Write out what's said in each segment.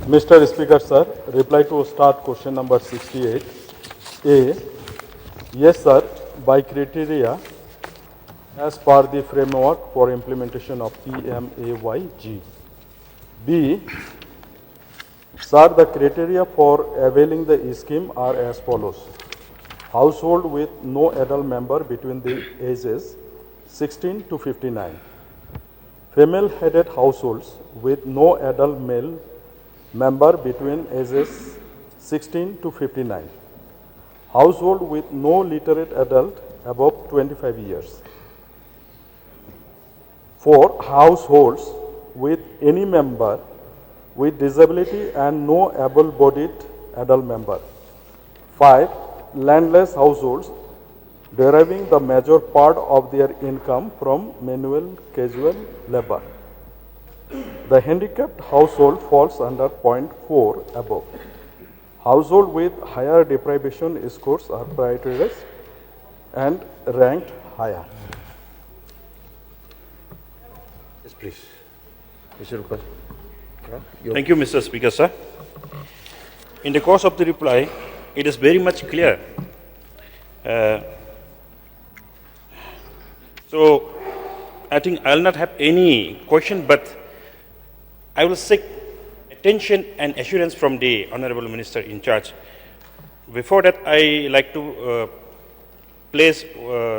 Mr. Speaker, sir, reply to start question number 68. A. Yes, sir, by criteria as per the framework for implementation of PMAY G. B. Sir, the criteria for availing the scheme are as follows. Household with no adult member between the ages 16 to 59. Female-headed households with no adult male member between ages 16 to 59. Household with no literate adult above 25 years. 4. Households with any member with disability and no able-bodied adult member. 5. Landless households deriving the major part of their income from manual casual labor. The handicapped household falls under point 4 above. Household with higher deprivation scores are prioritized and ranked higher. Yes, please. Mr. Rupal. Thank you, Mr. Speaker, sir. In the course of the reply, it is very much clear. So, I think I will not have any question, but I will seek attention and assurance from the Honorable Minister in charge. Before that, I like to place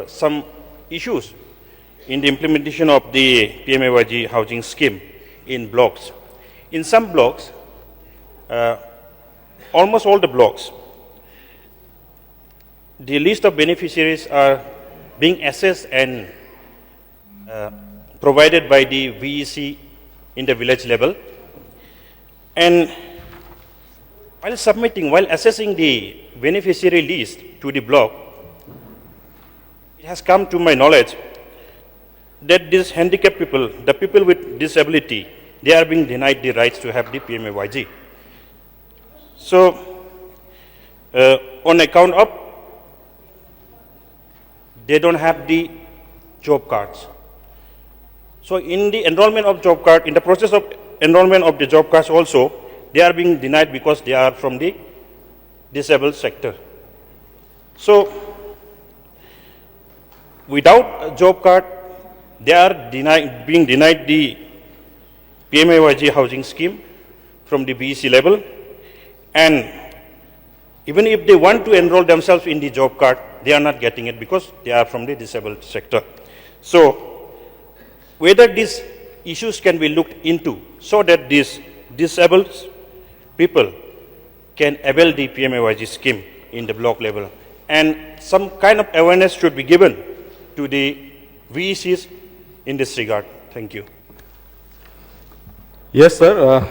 some issues in the implementation of the PMAY G housing scheme in blocks. In some blocks, almost all the blocks, the list of beneficiaries are being assessed and provided by the VEC in the village level. And while assessing the beneficiary list to the block, it has come to my knowledge that these handicapped people, the people with disability, they are being denied the rights to have the PMAY G. So, on account of they don't have the job cards. So, in the enrollment of job card, in the process of enrollment of the job cards also, they are being denied because they are from the disabled sector. So, without a job card, they are being denied the PMAY G housing scheme from the BEC level, and even if they want to enroll themselves in the job card, they are not getting it because they are from the disabled sector. So, whether these issues can be looked into so that these disabled people can avail the PMAY G scheme in the block level, and some kind of awareness should be given to the VECs in this regard. Thank you. Yes, sir.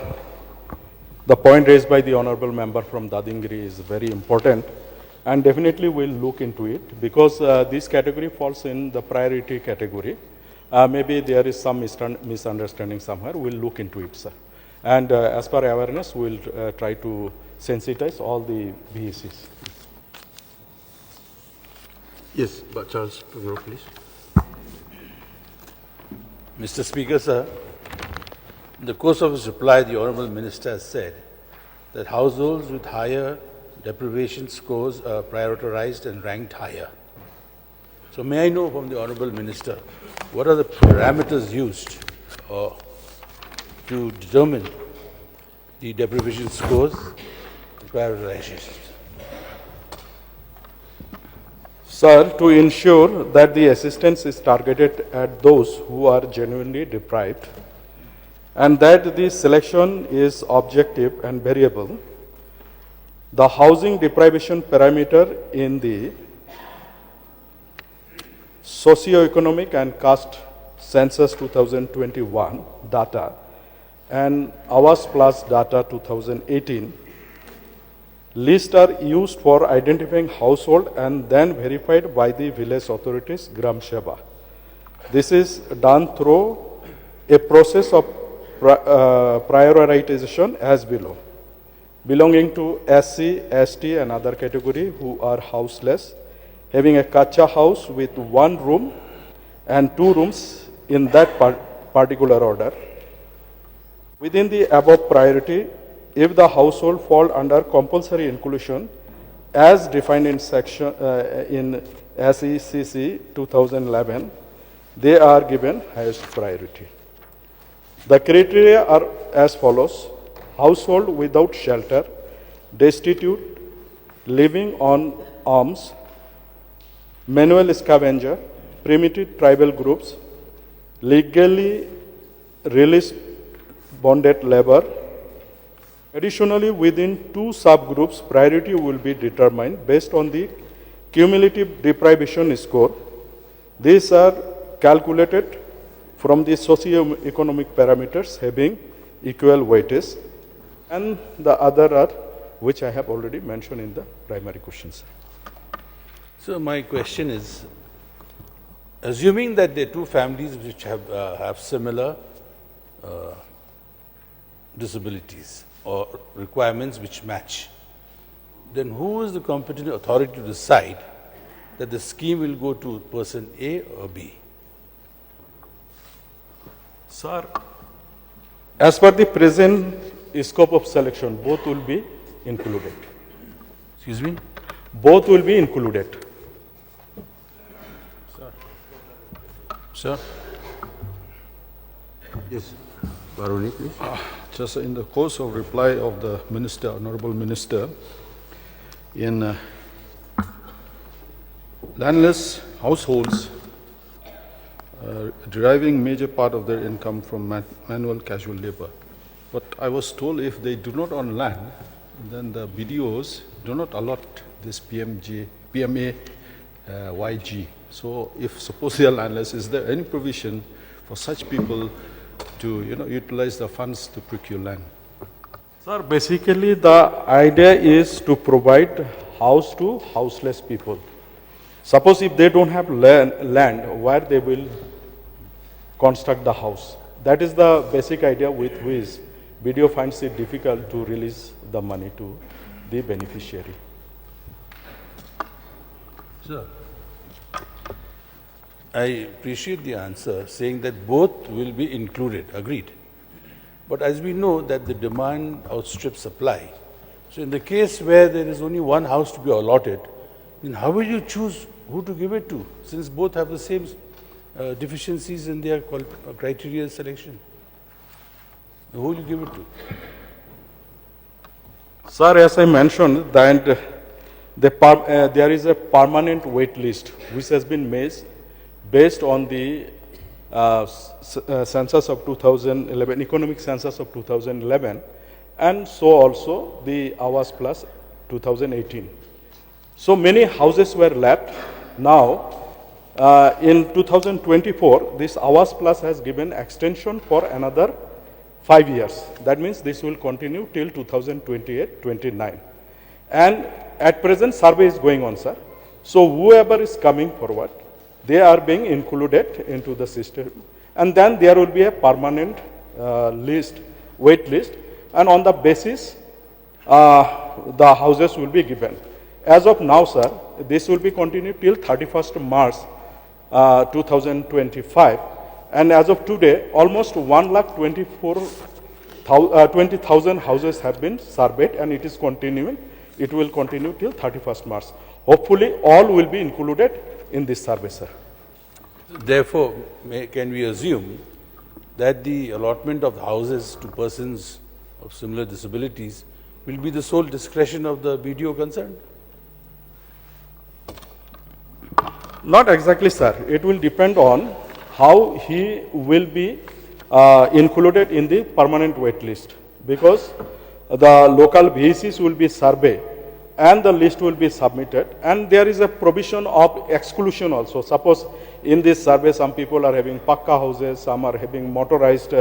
The point raised by the honorable member from Dadengre is very important, and definitely we'll look into it because this category falls in the priority category. Maybe there is some misunderstanding somewhere. We'll look into it, sir. And as per awareness, we'll try to sensitize all the VECs. Yes, but Charles, please. Mr. Speaker, sir, in the course of his reply, the Honourable Minister has said that households with higher deprivation scores are prioritized and ranked higher. So may I know from the Honourable Minister, what are the parameters used to determine the deprivation scores and prioritizations? Sir, to ensure that the assistance is targeted at those who are genuinely deprived and that the selection is objective and variable, the housing deprivation parameter in the Socioeconomic and Caste Census 2021 data and Awas Plus data 2018 lists are used for identifying household and then verified by the village authorities, Gram Sabha. This is done through a process of prioritization as below. Belonging to SC, ST and other category who are houseless, having a kacha house with 1 room and 2 rooms in that particular order. Within the above priority, if the household fall under compulsory inclusion as defined in section in SECC 2011, they are given highest priority. The criteria are as follows: household without shelter, destitute, living on alms, manual scavenger, primitive tribal groups, legally released bonded labor. Additionally, within two subgroups, priority will be determined based on the cumulative deprivation score. These are calculated from the socio-economic parameters having equal weightage, and the other are which I have already mentioned in the primary questions. So my question is, assuming that there are two families which have similar disabilities or requirements which match, then who is the competent authority to decide that the scheme will go to person A or B? Sir, as per the present scope of selection, both will be included. Excuse me? Both will be included. Sir? Yes. Baroni, please. Just in the course of reply of the Minister, Honorable Minister, in landless households deriving major part of their income from manual casual labor. But I was told if they do not own land, then the BDOs do not allot this PMAY G. So if suppose they are landless, is there any provision for such people to utilize the funds to procure land? Sir, basically the idea is to provide house to houseless people. Suppose if they don't have land, where they will construct the house. That is the basic idea with which BDO finds it difficult to release the money to the beneficiary. Sir, I appreciate the answer saying that both will be included, agreed. But as we know that the demand outstrips supply, so in the case where there is only one house to be allotted, then how will you choose who to give it to, since both have the same deficiencies in their criteria selection? Who will you give it to? Sir, as I mentioned, that there is a permanent wait list which has been made based on the census of 2011, economic census of 2011, and so also the Awas Plus 2018. So many houses were left. Now, in 2024, this Awas Plus has given extension for another 5 years. That means this will continue till 2028-29. And at present, survey is going on, sir. So whoever is coming forward, they are being included into the system. And then there will be a permanent wait list. And on the basis, the houses will be given. As of now, sir, this will be continued till 31st March 2025. And as of today, almost 1,20,000 houses have been surveyed, and it is continuing. It will continue till 31st March. Hopefully, all will be included in this survey, sir. Therefore, can we assume that the allotment of houses to persons of similar disabilities will be the sole discretion of the BDO concerned? Not exactly, sir. It will depend on how he will be included in the permanent wait list, because the local VECs will be surveyed and the list will be submitted, and there is a provision of exclusion also. Suppose in this survey some people are having pakka houses, some are having motorized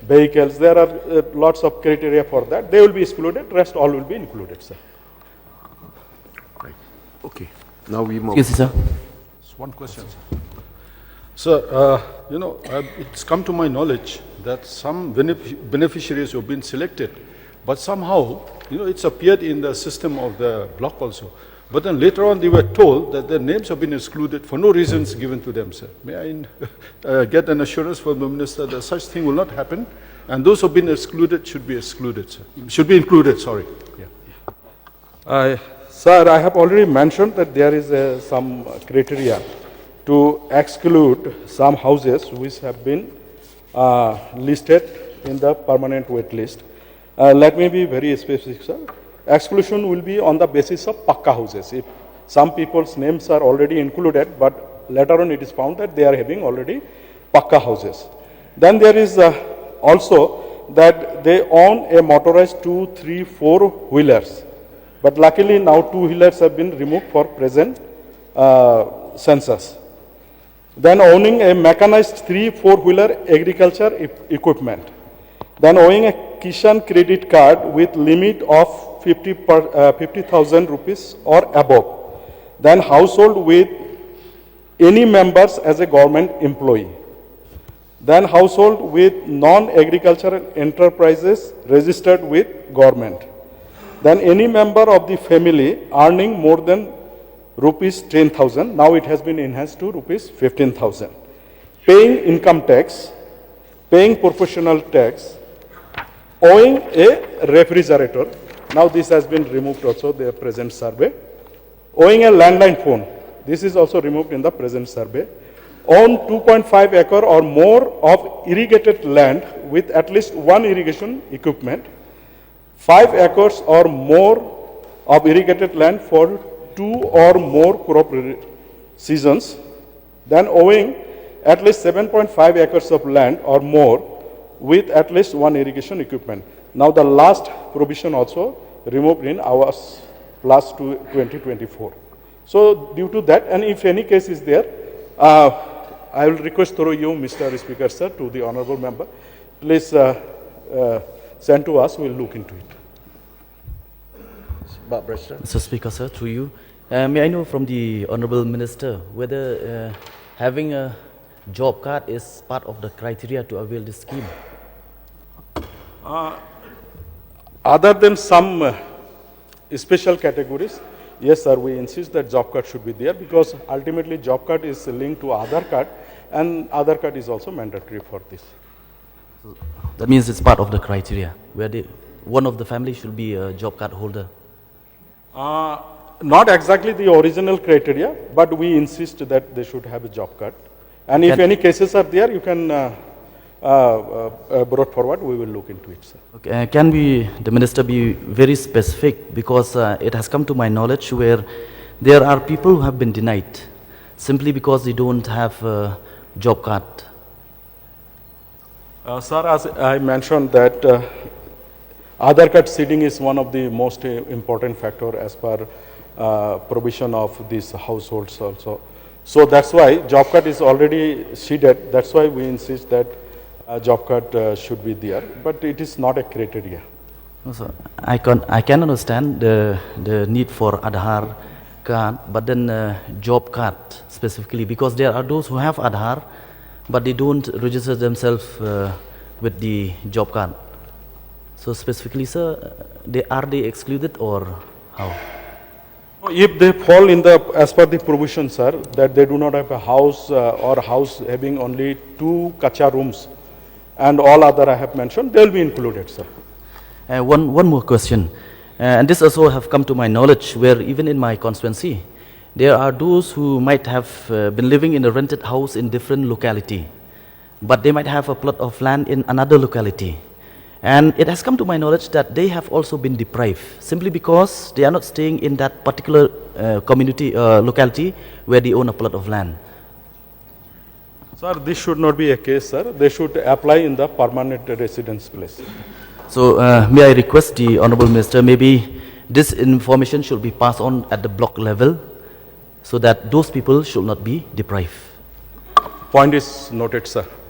vehicles. There are lots of criteria for that. They will be excluded, rest all will be included, sir. Right. Okay. Now we move. Yes, sir. Just one question, sir. Sir, it's come to my knowledge that some beneficiaries have been selected, but somehow, it's appeared in the system of the block also. But then later on, they were told that their names have been excluded for no reasons given to them, sir. May I get an assurance from the minister that such thing will not happen, and those who have been excluded should be excluded, sir. Should be included, sorry. Yeah. Sir, I have already mentioned that there is some criteria to exclude some houses which have been listed in the permanent wait list. Let me be very specific, sir. Exclusion will be on the basis of pakka houses. If some people's names are already included, but later on it is found that they are having already pakka houses. Then there is also that they own a motorized 2, 3, 4-wheelers. But luckily now 2-wheelers have been removed for present census. Then owning a mechanized 3, 4-wheeler agriculture equipment. Then owning a Kishan credit card with limit of 50,000 rupees or above. Then household with any members as a government employee. Then household with non-agricultural enterprises registered with government. Then any member of the family earning more than rupees 10,000, now it has been enhanced to rupees 15,000. Paying income tax, paying professional tax, owing a refrigerator, now this has been removed also the present survey. Owing a landline phone, this is also removed in the present survey. Own 2.5 acre or more of irrigated land with at least one irrigation equipment. 5 acres or more of irrigated land for 2 or more crop seasons. Then owing at least 7.5 acres of land or more with at least one irrigation equipment. Now the last provision also removed in our plus 2024. So due to that, and if any case is there, I will request through you, Mr. Speaker, sir, to the honorable member, please send to us, we'll look into it. Mr. Speaker, sir, through you, may I know from the honorable minister whether having a job card is part of the criteria to avail this scheme? Other than some special categories, yes, sir, we insist that job card should be there because ultimately job card is linked to Aadhaar card and Aadhaar card is also mandatory for this. So that means it's part of the criteria where one of the family should be a job card holder. Not exactly the original criteria, but we insist that they should have a job card. And if any cases are there, you can brought forward, we will look into it, sir. Okay. Can the minister be very specific, because it has come to my knowledge where there are people who have been denied simply because they don't have a job card. Sir, as I mentioned that Aadhaar card seeding is one of the most important factor as per provision of these households also. So that's why job card is already seeded. That's why we insist that job card should be there, but it is not a criteria. No, sir. I can understand the need for Aadhaar card, but then job card specifically, because there are those who have Aadhaar, but they don't register themselves with the job card. So specifically, sir, are they excluded or how? If they fall in the, as per the provision, sir, that they do not have a house or house having only 2 kacha rooms and all other I have mentioned, they will be included, sir. One more question, and this also have come to my knowledge where even in my constituency, there are those who might have been living in a rented house in different locality, but they might have a plot of land in another locality. And it has come to my knowledge that they have also been deprived simply because they are not staying in that particular community, locality where they own a plot of land. Sir, this should not be a case, sir. They should apply in the permanent residence place. So may I request the Honorable Minister, maybe this information should be passed on at the block level so that those people should not be deprived. Point is noted, sir.